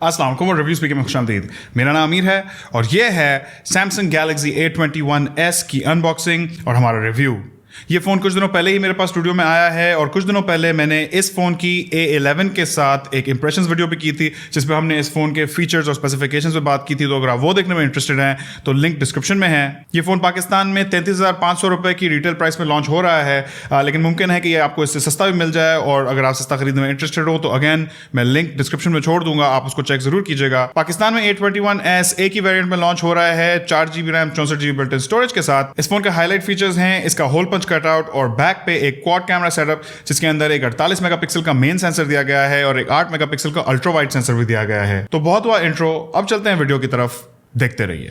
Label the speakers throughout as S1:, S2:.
S1: अस्सलाम वालेकुम और रिव्यू स्पीकर में खुशामदीद। मेरा नाम अमीर है और ये है Samsung Galaxy A21s की अनबॉक्सिंग और हमारा रिव्यू। ये फ़ोन कुछ दिनों पहले ही मेरे पास स्टूडियो में आया है और कुछ दिनों पहले मैंने इस फ़ोन की A11 के साथ एक इंप्रेशंस वीडियो भी की थी जिसमें हमने इस फ़ोन के फीचर्स और स्पेसिफिकेशंस पे बात की थी। तो अगर आप वो देखने में इंटरेस्टेड हैं तो लिंक डिस्क्रिप्शन में है। ये फ़ोन पाकिस्तान में 33,500 रुपये की रिटेल प्राइस में लॉन्च हो रहा है, लेकिन मुमकिन है कि ये आपको इससे सस्ता भी मिल जाए। और अगर आप सस्ता खरीदने में इंटरेस्टेड हो तो अगेन मैं लिंक डिस्क्रिप्शन में छोड़ दूंगा, आप उसको चेक जरूर कीजिएगा। पाकिस्तान में A21s एक ही वेरिएंट में लॉन्च हो रहा है 4GB RAM 64GB built in storage के साथ। इस फोन के हाईलाइट फीचर्स हैं इसका होल पंच कटआउट और बैक पे एक क्वाड कैमरा सेटअप जिसके अंदर एक 48 मेगापिक्सल का मेन सेंसर दिया गया है और एक 8 मेगापिक्सल का अल्ट्रा वाइड सेंसर भी दिया गया है। तो बहुत हुआ इंट्रो, अब चलते हैं वीडियो की तरफ, देखते रहिए।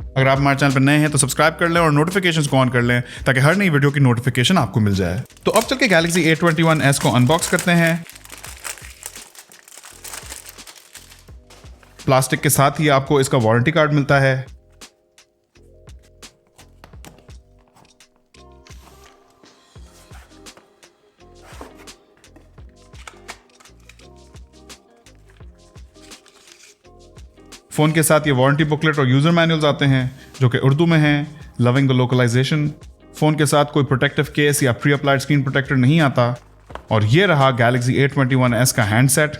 S1: अगर आप हमारे चैनल पर नए हैं तो सब्सक्राइब कर लें और नोटिफिकेशंस को ऑन कर लें ताकि हर नई वीडियो की नोटिफिकेशन आपको मिल जाए। तो अब चल के Galaxy A21s को अनबॉक्स करते हैं। प्लास्टिक के साथ ही आपको इसका वारंटी कार्ड मिलता है। फ़ोन के साथ ये वारंटी बुकलेट और यूज़र मैनुअल्स आते हैं जो कि उर्दू में हैं। Loving the localisation. फ़ोन के साथ कोई प्रोटेक्टिव केस या प्री अप्लाइड स्क्रीन प्रोटेक्टर नहीं आता। और ये रहा Galaxy A21s का हैंडसेट।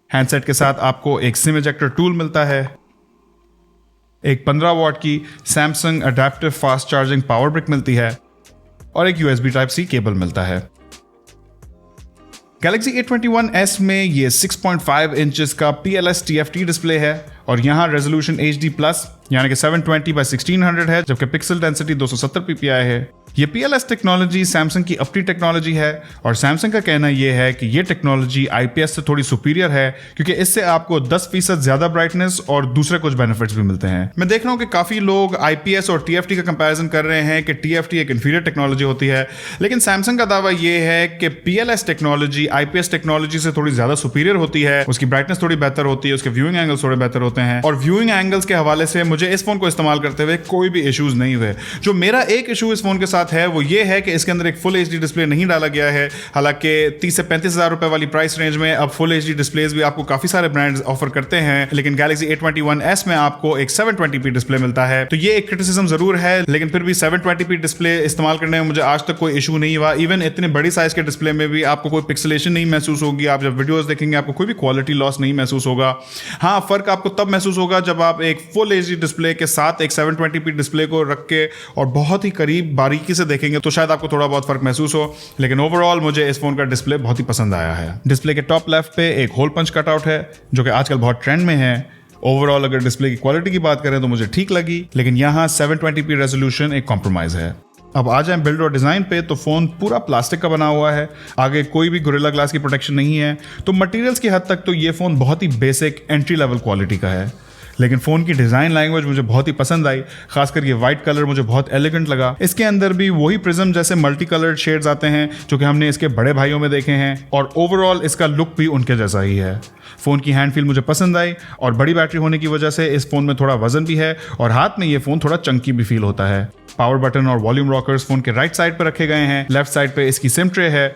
S1: हैंडसेट के साथ आपको एक सिम इजेक्टर टूल मिलता है, एक 15 वॉट की Samsung adaptive fast charging power brick मिलती है और एक USB Type-C केबल मिलता है। Galaxy A21s में ये 6.5 इंचेस का PLS TFT डिस्प्ले है और यहाँ रेजोल्यूशन HD+ यानी कि 720x1600 है, जबकि पिक्सल डेंसिटी 270 ppi है। ये PLS टेक्नोलॉजी सैमसंग की अपनी टेक्नोलॉजी है और सैमसंग का कहना यह है कि ये टेक्नोलॉजी IPS से थोड़ी सुपीरियर है क्योंकि इससे आपको 10% ज्यादा ब्राइटनेस और दूसरे कुछ बेनिफिट्स भी मिलते हैं। मैं देख रहा हूँ कि काफी लोग IPS और TFT का कंपैरिजन कर रहे हैं कि TFT एक इंफीरियर टेक्नोलॉजी होती है, लेकिन सैमसंग का दावा यह है कि PLS टेक्नोलॉजी IPS टेक्नोलॉजी से थोड़ी ज्यादा सुपीरियर होती है। उसकी ब्राइटनेस थोड़ी बेहतर होती है, उसके व्यूइंग एंगल्स थोड़े बेहतर होते हैं और व्यूइंग एंगल्स के हवाले से मुझे इस फोन को इस्तेमाल करते हुए कोई भी इश्यूज नहीं हुए। जो मेरा एक इशू इस फोन के साथ है वो ये है कि इसके अंदर एक फुल HD डिस्प्ले नहीं डाला गया है। हालांकि 30 से 35 हज़ार रुपए वाली प्राइस रेंज में अब फुल HD डिस्प्लेज भी आपको काफी सारे ब्रांड्स ऑफर करते हैं, लेकिन Galaxy A21s में आपको एक 720p डिस्प्ले मिलता है। तो ये एक क्रिटिसिज्म जरूर है, लेकिन फिर भी 720p डिस्प्ले इस्तेमाल करने में मुझे आज तक कोई इशू नहीं हुआ। इवन इतने बड़ी साइज के डिस्प्ले में भी आपको कोई पिक्सलेशन नहीं महसूस होगी। आप जब वीडियोस देखेंगे आपको कोई भी क्वालिटी लॉस नहीं महसूस होगा। हाँ, फर्क आपको तब महसूस होगा जब आप एक फुल HD डिस्प्ले के साथ एक 720p डिस्प्ले को रख के और बहुत ही करीब बारीकी से देखेंगे तो शायद आपको थोड़ा बहुत फर्क महसूस हो, लेकिन ओवरऑल मुझे इस फोन का डिस्प्ले बहुत ही पसंद आया है। डिस्प्ले के टॉप लेफ्ट पे एक होल पंच कटआउट है जो कि आजकल बहुत ट्रेंड में है। ओवरऑल अगर डिस्प्ले की क्वालिटी की बात करें तो मुझे ठीक लगी, लेकिन यहाँ 720p रेजोल्यूशन एक कॉम्प्रोमाइज है। अब आ जाए बिल्ड और डिजाइन पे तो फोन पूरा प्लास्टिक का बना हुआ है, आगे कोई भी गोरिल्ला ग्लास की प्रोटेक्शन नहीं है। तो मटेरियल्स की हद तक तो ये फोन बहुत ही बेसिक एंट्री लेवल क्वालिटी का है, लेकिन फ़ोन की डिज़ाइन लैंग्वेज मुझे बहुत ही पसंद आई। खासकर ये वाइट कलर मुझे बहुत एलिगेंट लगा। इसके अंदर भी वही प्रिज्म जैसे मल्टी कलर्ड शेड्स आते हैं जो कि हमने इसके बड़े भाइयों में देखे हैं और ओवरऑल इसका लुक भी उनके जैसा ही है। फ़ोन की हैंड फील मुझे पसंद आई और बड़ी बैटरी होने की वजह से इस फ़ोन में थोड़ा वजन भी है और हाथ में ये फ़ोन थोड़ा चंकी भी फील होता है। पावर बटन और वॉल्यूम रॉकर्स फ़ोन के राइट साइड पर रखे गए हैं। लेफ्ट साइड पर इसकी सिम ट्रे है।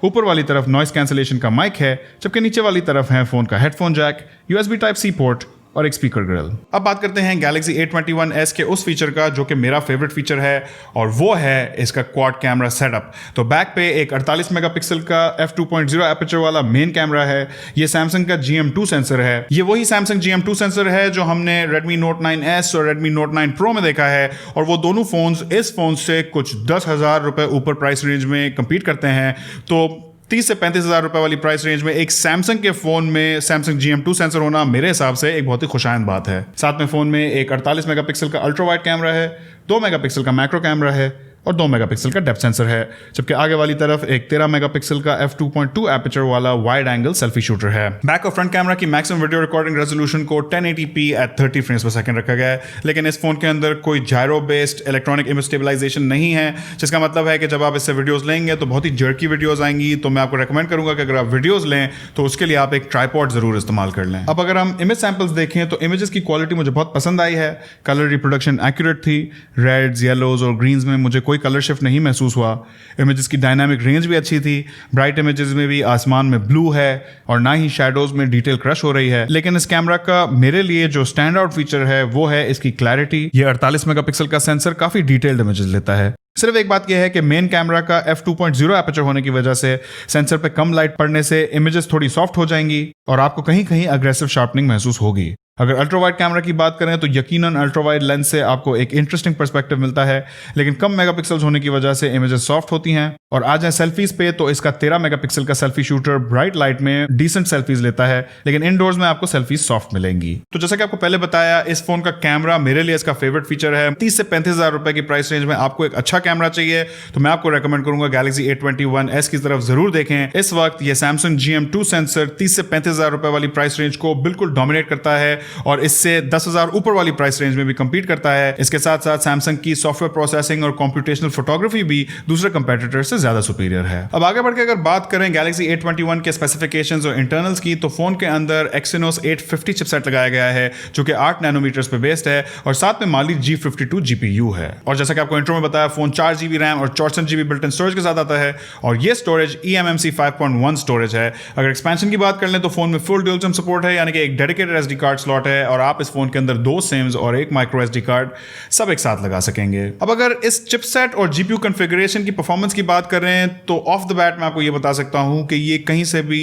S1: ऊपर वाली तरफ नॉइस कैंसलेशन का माइक है, जबकि नीचे वाली तरफ है फ़ोन का headphone Jack, USB Type-C port और एक स्पीकर ग्रिल। अब बात करते हैं Galaxy A21s के उस फीचर का जो कि मेरा फेवरेट फीचर है और वो है इसका क्वाड कैमरा सेटअप। तो बैक पे एक 48 मेगापिक्सल का f2.0 एपर्चर वाला मेन कैमरा है। ये Samsung का GM2 सेंसर है। ये वही Samsung GM2 सेंसर है जो हमने Redmi Note 9s और Redmi Note 9 Pro में देखा है और वो दोनों फोन्स इस फोन से कुछ 10,000 रुपए ऊपर प्राइस रेंज में कम्पीट करते हैं। तो 30 से 35 हज़ार रुपए वाली प्राइस रेंज में एक सैमसंग के फोन में Samsung GM2 सेंसर होना मेरे हिसाब से एक बहुत ही खुशाइंद बात है। साथ में फोन में एक 48 मेगापिक्सल का अल्ट्रा वाइड कैमरा है, 2 मेगापिक्सल का मैक्रो कैमरा है, और 2 मेगापिक्सल का डेप्थ सेंसर है, जबकि आगे वाली तरफ एक 13 मेगापिक्सल का f2.2 एपर्चर वाला वाइड एंगल सेल्फी शूटर है। बैक और फ्रंट कैमरा की मैक्सिमम वीडियो रिकॉर्डिंग रेजोल्यूशन को 1080p एट 30 फ्रेम्स पर सेकंड रखा गया है, लेकिन इस फोन के अंदर कोई जायरो बेस्ड इलेक्ट्रॉनिक इमेज स्टेबलाइजेशन नहीं है, जिसका मतलब है कि जब आप इससे वीडियोस लेंगे तो बहुत ही जर्की वीडियोस आएंगी। तो मैं आपको रेकमेंड करूंगा कि अगर आप वीडियोस लें तो उसके लिए आप एक ट्राइपॉड जरूर इस्तेमाल कर लें। अब अगर हम इमेज सैंपल्स देखें तो इमेजेस की क्वालिटी मुझे बहुत पसंद आई है। कलर रिप्रोडक्शन एक्यूरेट थी, रेड्स, येलोज और ग्रीन्स में मुझे कोई कलर शिफ्ट नहीं महसूस हुआ। इमेजेस की डायनामिक रेंज भी अच्छी थी, ब्राइट इमेजेस में भी आसमान में ब्लू है और ना ही शैडोज में डिटेल क्रश हो रही है। लेकिन इस कैमरा का मेरे लिए जो स्टैंड आउट फीचर है वो है इसकी क्लैरिटी। ये 48 मेगापिक्सल का सेंसर काफी डिटेल्ड इमेजेस लेता है। सिर्फ एक बात यह है कि मेन कैमरा का f2.0 एपर्चर होने की वजह से सेंसर पे कम लाइट पड़ने से इमेजेस थोड़ी सॉफ्ट हो जाएंगी और आपको कहीं कहीं अग्रेसिव शार्पनिंग महसूस होगी। अगर अल्ट्रा वाइड कैमरा की बात करें तो यकीनन अल्ट्रा वाइड लेंस से आपको एक इंटरेस्टिंग पर्सपेक्टिव मिलता है, लेकिन कम मेगापिक्सल्स होने की वजह से इमेजेस सॉफ्ट होती हैं। और आ जाए सेल्फीज पे तो इसका 13 मेगापिक्सल का सेल्फी शूटर ब्राइट लाइट में डिसेंट सेल्फीज लेता है, लेकिन इनडोर्स में आपको सेल्फीज सॉफ्ट मिलेंगी। तो जैसा कि आपको पहले बताया, इस फोन का कैमरा मेरे लिए इसका फेवरेट फीचर है। 30 से 35,000 रुपए की प्राइस रेंज में आपको एक अच्छा कैमरा चाहिए तो मैं आपको रेकमेंड करूंगा Galaxy A21s की तरफ जरूर देखें। इस वक्त ये Samsung GM2 सेंसर 30 से 35,000 रुपए वाली प्राइस रेंज को बिल्कुल डोमिनेट करता है और इससे 10,000 ऊपर वाली प्राइस रेंज में भी कंपीट करता है। इसके साथ साथ सैमसंग की सॉफ्टवेयर प्रोसेसिंग और कंप्यूटेशनल फोटोग्राफी भी दूसरे कंपेटिटर से ज्यादा सुपीरियर है। अब आगे बढ़ के अगर बात करें Galaxy A21 के स्पेसिफिकेशंस और इंटरनल्स की, तो फोन के अंदर Exynos 850 चिपसेट लगाया गया है जो कि 8 नैनोमीटर्स पे बेस्ड है और साथ में Mali G52 GPU है। और जैसा कि आपको इंट्रो में बताया, फोन 4GB रैम और 64GB बिल्ट इन स्टोरेज के साथ आता है और ये स्टोरेज eMMC 5.1 स्टोरेज है। अगर एक्सपेंशन की बात कर लें तो फोन में फुल ड्यूल सिम सपोर्ट है, यानी कि एक डेडिकेटेड SD कार्ड स्लॉट है और आप इस फोन के अंदर 2 सिम्स और एक माइक्रो SD कार्ड सब एक साथ लगा सकेंगे। अब अगर इस चिपसेट और GPU कॉन्फ़िगरेशन की परफॉर्मेंस की बात करें तो ऑफ द बैट मैं आपको ये बता सकता हूं कि ये कहीं से भी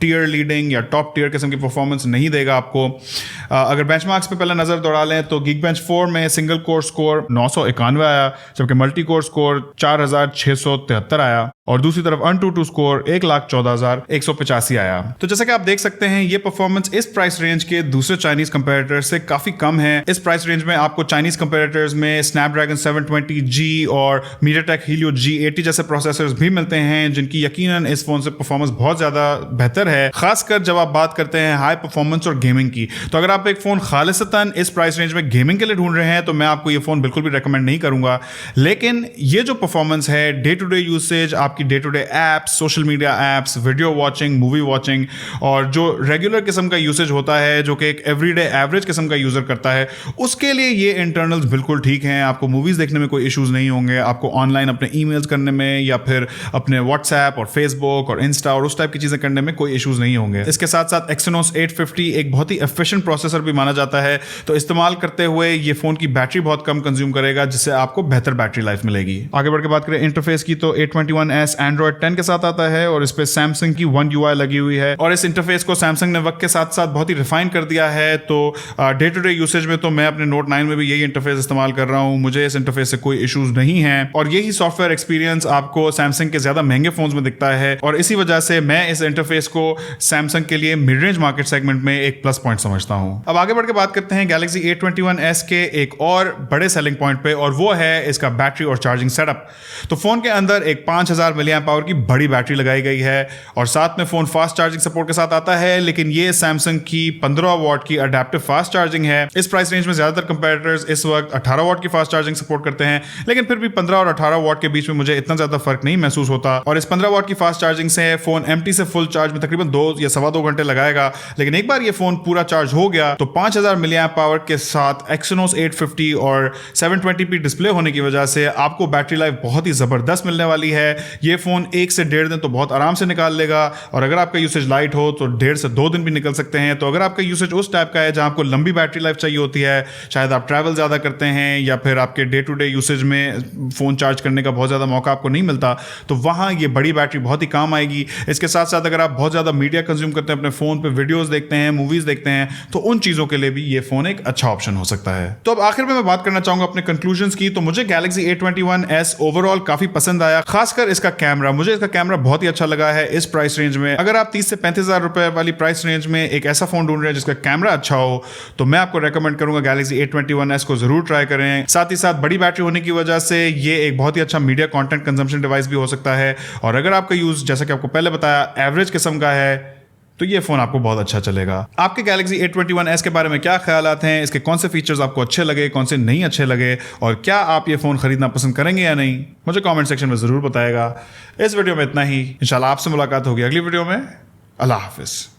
S1: टियर लीडिंग या टॉप टियर किस्म की परफॉर्मेंस नहीं देगा आपको। अगर बेंचमार्क्स पे पहले नजर दौड़ा लें तो Geekbench 4 में सिंगल कोर स्कोर 991 आया, जबकि मल्टी कोर स्कोर 4673 आया और दूसरी तरफ AnTuTu स्कोर 1,14,185 आया। तो जैसा कि आप देख सकते हैं, ये परफॉर्मेंस इस प्राइस रेंज के दूसरे चाइनीज कंपेटिटर से काफी कम है। इस प्राइस रेंज में आपको चाइनीज कंपेटिटर्स में Snapdragon 720G और MediaTek Helio G80 जैसे प्रोसेसर्स भी मिलते हैं, जिनकी यकीनन इस फोन से परफॉर्मेंस बहुत ज्यादा बेहतर है, खासकर जब आप बात करते हैं हाई परफॉर्मेंस और गेमिंग की। तो अगर आप एक फोन खालिसतन इस प्राइस रेंज में गेमिंग के लिए ढूंढ रहे हैं तो मैं आपको ये फोन बिल्कुल भी रेकमेंड नहीं करूंगा। लेकिन ये जो परफॉर्मेंस है, डे टू डे यूसेज, आपकी day to day apps, social media apps, video watching, movie watching और जो रेगुलर किस्म का यूसेज होता है जो कि एक एवरीडे एवरेज किस्म का यूजर करता है, उसके लिए ये इंटरनल्स बिल्कुल ठीक हैं। आपको मूवीज देखने में कोई इश्यूज नहीं होंगे, आपको ऑनलाइन अपने ईमेल्स करने में या फिर अपने व्हाट्सएप और फेसबुक और इंस्टा और उस टाइप की चीजें करने में कोई इश्यूज नहीं होंगे। इसके साथ साथ Exynos 850 एक बहुत ही एफिशिएंट प्रोसेसर भी माना जाता है, तो इस्तेमाल करते हुए ये फोन की बैटरी बहुत कम कंज्यूम करेगा, जिससे आपको बेहतर बैटरी लाइफ मिलेगी। आगे बढ़ के बात करें इंटरफेस की तो A21s Android 10 के साथ आता है और इस पे Samsung की One UI लगी हुई है और इस इंटरफेस को Samsung ने वक्त के साथ साथ बहुत ही रिफाइन कर दिया है। तो डे टू डे यूसेज में तो मैं अपने Note 9 में भी यही इंटरफेस इस्तेमाल कर रहा हूं, मुझे इस इंटरफेस से कोई इश्यूज नहीं है और यही सॉफ्टवेयर एक्सपीरियंस आपको Samsung के ज्यादा महंगे फोन्स में दिखता है और इसी वजह से मैं इस इंटरफेस को Samsung के लिए मिड रेंज मार्केट सेगमेंट में एक प्लस पॉइंट समझता हूं। अब आगे बढ़ के बात करते हैं Galaxy A21s के एक और बड़े सेलिंग पॉइंट पे और वो है इसका बैटरी और चार्जिंग सेटअप। तो फोन के अंदर एक 5000 mAh की बड़ी बैटरी लगाई गई है और साथ में फोन फास्ट चार्जिंग सपोर्ट के साथ आता है, लेकिन ये Samsung की 15 वॉट की अडेप्टिव फास्ट चार्जिंग है। इस प्राइस रेंज में ज्यादातर कंपेटिटर्स इस वक्त 18 वॉट की फास्ट चार्जिंग सपोर्ट करते हैं, लेकिन फिर भी 15 और 18 वॉट के बीच में मुझे इतना ज्यादा फर्क नहीं महसूस होता और इस 15 वॉट की फास्ट चार्जिंग से फोन एम्प्टी से फुल चार्ज में तकरीबन 2 या सवा 2 घंटे लगाएगा। लेकिन एक बार ये फोन पूरा चार्ज हो गया तो 5000 mAh के साथ Exynos 850 और 720p डिस्प्ले होने की वजह से आपको बैटरी लाइफ बहुत ही जबरदस्त मिलने वाली है। ये फोन 1 से 1.5 दिन तो बहुत आराम से निकाल लेगा और अगर आपका यूसेज लाइट हो तो 1.5 से 2 दिन भी निकल सकते हैं। तो अगर आपका यूसेज उस टाइप का है जहां आपको लंबी बैटरी लाइफ चाहिए होती है, शायद आप ट्रैवल ज्यादा करते हैं या फिर आपके डे टू डे यूसेज में फोन चार्ज करने का बहुत ज्यादा मौका आपको नहीं मिलता, तो वहां ये बड़ी बैटरी बहुत ही काम आएगी। इसके साथ साथ अगर आप बहुत ज्यादा मीडिया कंज्यूम करते हैं, अपने फोन पे वीडियोस देखते हैं, मूवीज देखते हैं, तो उन चीजों के लिए भी ये फोन एक अच्छा ऑप्शन हो सकता है। तो अब आखिर में मैं बात करना चाहूंगा अपने कंक्लूजन्स की। तो मुझे Galaxy A21s ओवरऑल काफी पसंद आया, खासकर इसका इसका कैमरा, मुझे इसका कैमरा बहुत ही अच्छा लगा है इस प्राइस रेंज में। अगर आप 30 से 35,000 रुपए वाली प्राइस रेंज में एक ऐसा फोन ढूंढ रहे हैं जिसका कैमरा अच्छा हो, तो मैं आपको रेकमेंड करूंगा Galaxy A21s को जरूर ट्राई करें। साथ ही साथ बड़ी बैटरी होने की वजह से ये एक बहुत ही अच्छा मीडिया कंटेंट कंजम्पशन डिवाइस भी हो सकता है। और अगर आपका यूज, जैसा कि आपको पहले बताया, एवरेज किस्म का है, तो ये फोन आपको बहुत अच्छा चलेगा। आपके Galaxy A21s के बारे में क्या ख्यालात हैं? इसके कौन से फीचर्स आपको अच्छे लगे, कौन से नहीं अच्छे लगे, और क्या आप ये फोन खरीदना पसंद करेंगे या नहीं, मुझे कमेंट सेक्शन में जरूर बताएगा। इस वीडियो में इतना ही। इंशाल्लाह आपसे मुलाकात होगी अगली वीडियो में। अल्लाह हाफिज।